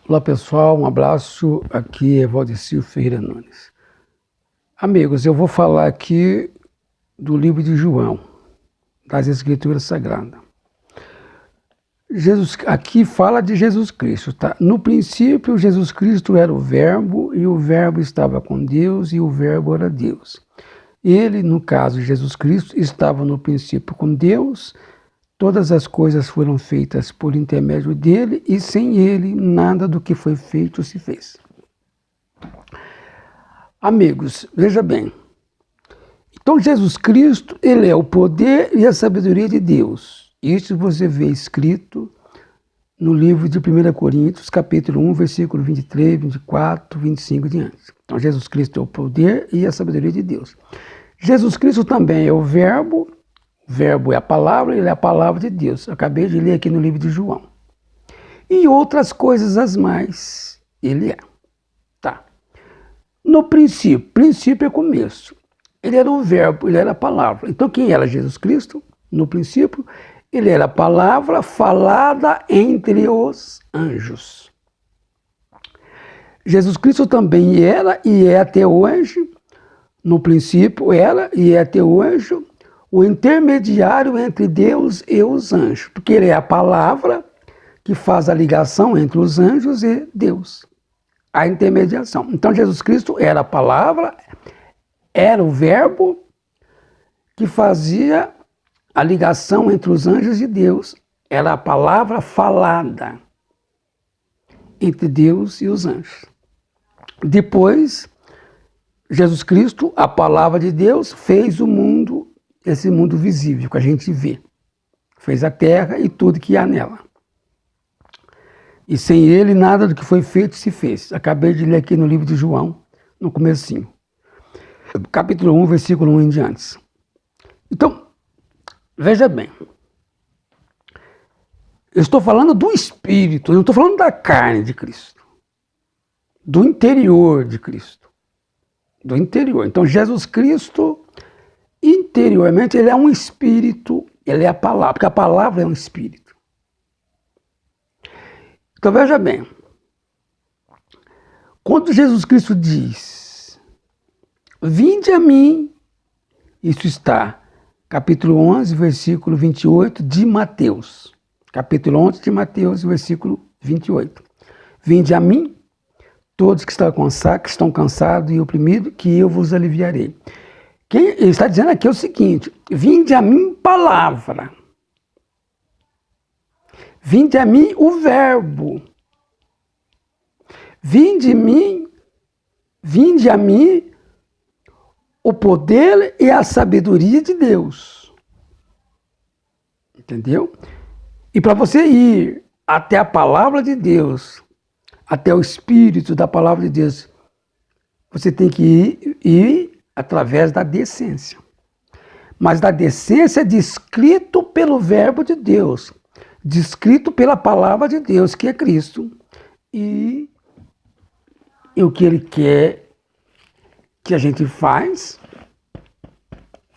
Olá pessoal, um abraço, aqui é Valdecir Ferreira Nunes. Amigos, eu vou falar aqui do livro de João, das Escrituras Sagradas. Aqui fala de Jesus Cristo, tá? No princípio, Jesus Cristo era o Verbo, e o Verbo estava com Deus, e o Verbo era Deus. Ele, no caso Jesus Cristo, estava no princípio com Deus. Todas as coisas foram feitas por intermédio dele, e sem ele, nada do que foi feito se fez. Amigos, veja bem. Então, Jesus Cristo, ele é o poder e a sabedoria de Deus. Isso você vê escrito no livro de 1 Coríntios, capítulo 1, versículo 23, 24, 25 e diante. Então, Jesus Cristo é o poder e a sabedoria de Deus. Jesus Cristo também é o Verbo é a palavra, ele é a palavra de Deus. Eu acabei de ler aqui no livro de João. E outras coisas as mais, ele é. Tá. No princípio é começo. Ele era o Verbo, ele era a palavra. Então quem era Jesus Cristo? No princípio, ele era a palavra falada entre os anjos. Jesus Cristo também era e é até hoje, no princípio era e é até hoje, o intermediário entre Deus e os anjos, porque ele é a palavra que faz a ligação entre os anjos e Deus, a intermediação. Então Jesus Cristo era a palavra, era o Verbo que fazia a ligação entre os anjos e Deus, era a palavra falada entre Deus e os anjos. Depois, Jesus Cristo, a palavra de Deus, fez o mundo, esse mundo visível que a gente vê. Fez a terra e tudo que há nela. E sem ele, nada do que foi feito se fez. Acabei de ler aqui no livro de João, no comecinho. Capítulo 1, versículo 1 em diante. Então, veja bem. Eu estou falando do Espírito, eu não estou falando da carne de Cristo. Do interior de Cristo. Do interior. Então, Jesus Cristo, interiormente, ele é um espírito, ele é a palavra, porque a palavra é um espírito. Então, veja bem, quando Jesus Cristo diz, vinde a mim, isso está, capítulo 11, versículo 28 de Mateus. Capítulo 11 de Mateus, versículo 28. Vinde a mim, todos que estão cansados e oprimidos, que eu vos aliviarei. Ele está dizendo aqui é o seguinte, vinde a mim palavra. Vinde a mim o Verbo. Vinde a mim o poder e a sabedoria de Deus. Entendeu? E para você ir até a palavra de Deus, até o Espírito da palavra de Deus, você tem que ir através da decência. Mas da decência descrito pelo Verbo de Deus, descrito pela palavra de Deus, que é Cristo. E o que ele quer que a gente faz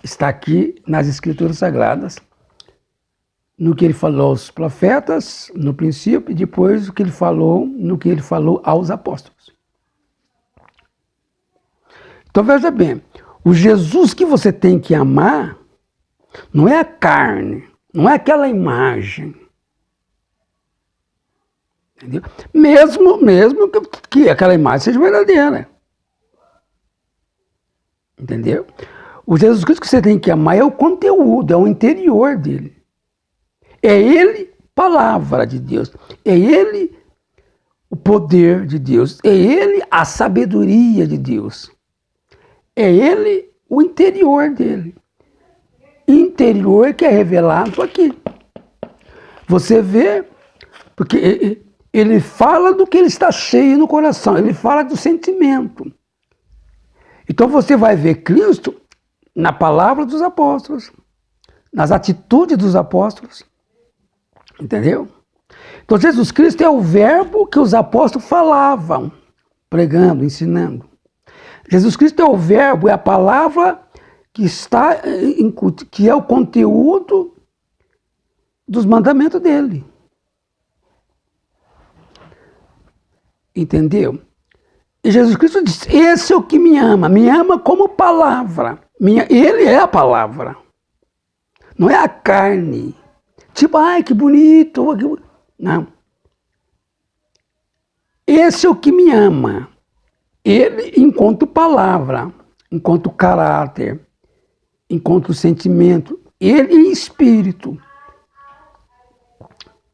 está aqui nas Escrituras Sagradas, no que ele falou aos profetas, no princípio, e depois no que ele falou aos apóstolos. Então veja bem, o Jesus que você tem que amar não é a carne, não é aquela imagem. Entendeu? Mesmo que aquela imagem seja verdadeira. Entendeu? O Jesus Cristo que você tem que amar é o conteúdo, é o interior dele. É ele, palavra de Deus. É ele, o poder de Deus. É ele, a sabedoria de Deus. É ele, o interior dele. Interior que é revelado aqui. Você vê, porque ele fala do que ele está cheio no coração. Ele fala do sentimento. Então você vai ver Cristo na palavra dos apóstolos, nas atitudes dos apóstolos. Entendeu? Então Jesus Cristo é o Verbo que os apóstolos falavam, pregando, ensinando. Jesus Cristo é o Verbo, é a palavra que é o conteúdo dos mandamentos dele. Entendeu? E Jesus Cristo disse, esse é o que me ama como palavra. Ele é a palavra, não é a carne. Tipo, ai, que bonito. Não. Esse é o que me ama. Ele, enquanto palavra, enquanto caráter, enquanto sentimento, ele é espírito.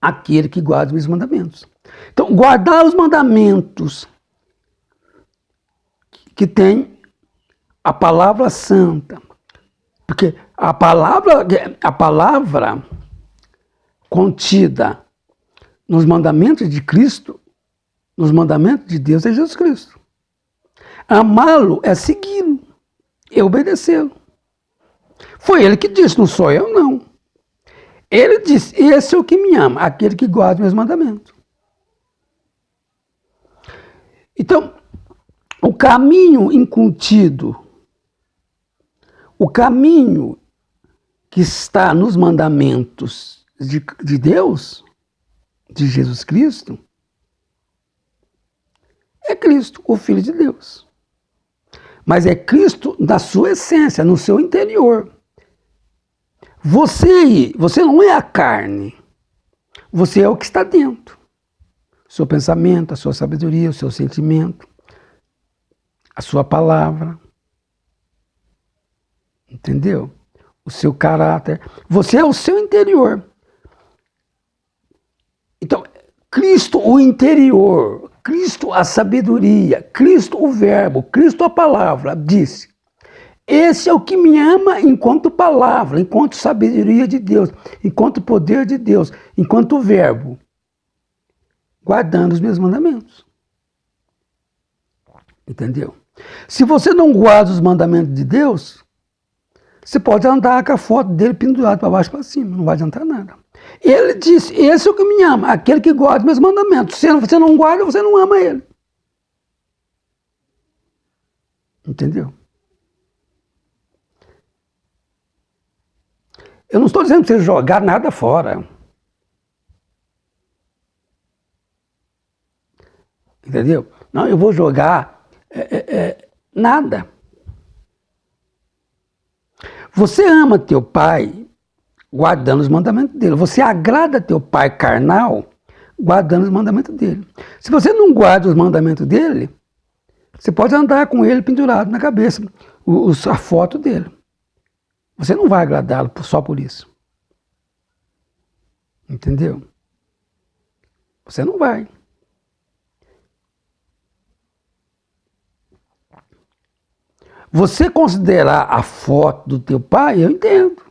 Aquele que guarda os meus mandamentos. Então, guardar os mandamentos que tem a palavra santa. Porque a palavra contida nos mandamentos de Cristo, nos mandamentos de Deus, é Jesus Cristo. Amá-lo é segui-lo, é obedecê-lo. Foi ele que disse, não sou eu, não. Ele disse, esse é o que me ama, aquele que guarda os meus mandamentos. Então, o caminho incutido, o caminho que está nos mandamentos de Deus, de Jesus Cristo, é Cristo, o Filho de Deus. Mas é Cristo na sua essência, no seu interior. Você não é a carne, você é o que está dentro. O seu pensamento, a sua sabedoria, o seu sentimento, a sua palavra. Entendeu? O seu caráter. Você é o seu interior. Então, Cristo o interior, Cristo a sabedoria, Cristo o verbo, Cristo a palavra, disse, esse é o que me ama enquanto palavra, enquanto sabedoria de Deus, enquanto poder de Deus, enquanto verbo, guardando os meus mandamentos. Entendeu? Se você não guarda os mandamentos de Deus, você pode andar com a foto dele pendurada para baixo e para cima, não vai adiantar nada. Ele disse, esse é o que me ama, aquele que guarda os meus mandamentos. Se você não guarda, você não ama ele. Entendeu? Eu não estou dizendo para você jogar nada fora. Entendeu? Não, eu vou jogar nada. Você ama teu pai guardando os mandamentos dele. Você agrada teu pai carnal guardando os mandamentos dele. Se você não guarda os mandamentos dele, você pode andar com ele pendurado na cabeça, a foto dele. Você não vai agradá-lo só por isso. Entendeu? Você não vai. Você considerar a foto do teu pai, eu entendo.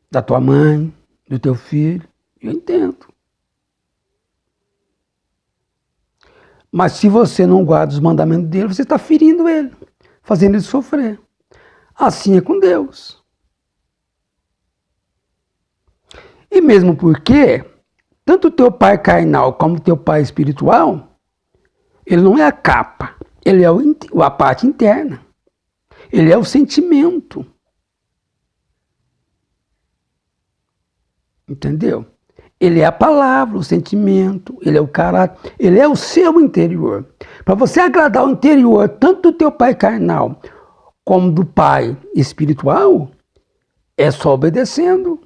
Da tua mãe, do teu filho, eu entendo. Mas se você não guarda os mandamentos dele, você está ferindo ele, fazendo ele sofrer. Assim é com Deus. E mesmo porque, tanto o teu pai carnal como o teu pai espiritual, ele não é a capa, ele é a parte interna. Ele é o sentimento. Entendeu? Ele é a palavra, o sentimento, ele é o caráter, ele é o seu interior. Para você agradar o interior, tanto do teu pai carnal como do pai espiritual, é só obedecendo.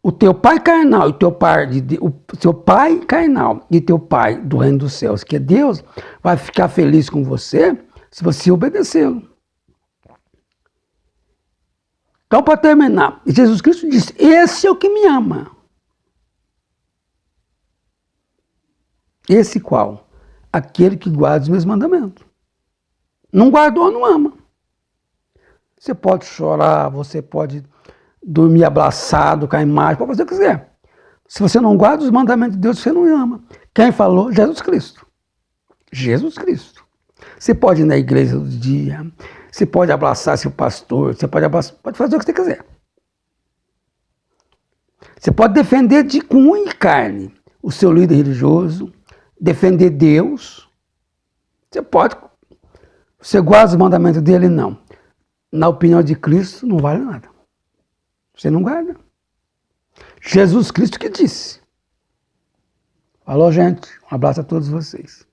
O teu pai carnal e o seu pai carnal e teu pai do reino dos céus, que é Deus, vai ficar feliz com você se você obedecê-lo. Então, para terminar, Jesus Cristo disse, esse é o que me ama. Esse qual? Aquele que guarda os meus mandamentos. Não guardou, não ama. Você pode chorar, você pode dormir abraçado com a imagem, pode fazer o que quiser. Se você não guarda os mandamentos de Deus, você não ama. Quem falou? Jesus Cristo. Jesus Cristo. Você pode ir na igreja todo dia, você pode abraçar seu pastor, você pode fazer o que você quiser. Você pode defender de cunho e carne o seu líder religioso, defender Deus. Você pode. Você guarda os mandamentos dele? Não. Na opinião de Cristo, não vale nada. Você não guarda. Jesus Cristo que disse. Falou, gente. Um abraço a todos vocês.